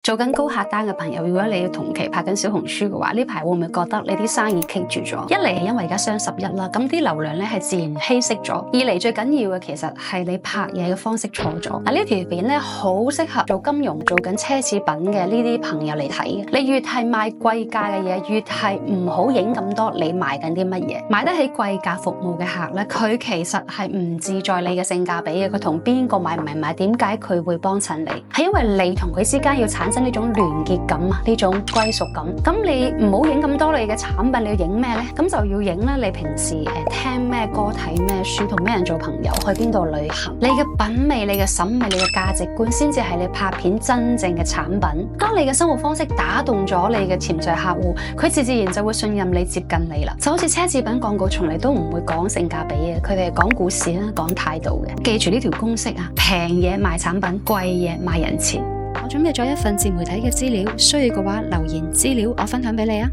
做緊高客單嘅朋友，如果你要同期拍緊小紅書嘅話，呢排會唔會覺得你啲生意棘住咗？一嚟係因為而家雙11啦，咁啲流量咧係自然稀釋咗；二嚟最緊要嘅其實係你拍嘢嘅方式錯咗。嗱，呢條片咧好適合做金融、做緊奢侈品嘅呢啲朋友嚟睇嘅。你越係賣貴價嘅嘢，越係唔好影咁多你賣緊啲乜嘢。買得起貴價服務嘅客咧，佢其實係唔自在你嘅性價比嘅。佢同邊個買唔係買，點解佢會幫襯你？係因為你同佢之間要產生呢種聯結感啊，呢種歸屬感。咁你唔好影咁多你嘅產品，你要影咩呢？咁就要影啦。你平時聽咩歌、睇咩書、同咩人做朋友、去邊度旅行，你嘅品味、你嘅審美、你嘅價值觀，先至係你拍片真正嘅產品。當你嘅生活方式打動咗你嘅潛在客戶，佢自然就會信任你、接近你啦。就好似奢侈品廣告從嚟都唔會講性價比嘅，佢哋係講故事啦、講態度嘅。記住呢條公式啊，平嘢賣產品，貴嘢賣人錢。我準備咗一份自媒體嘅資料，需要嘅話留言資料，我分享俾你啊。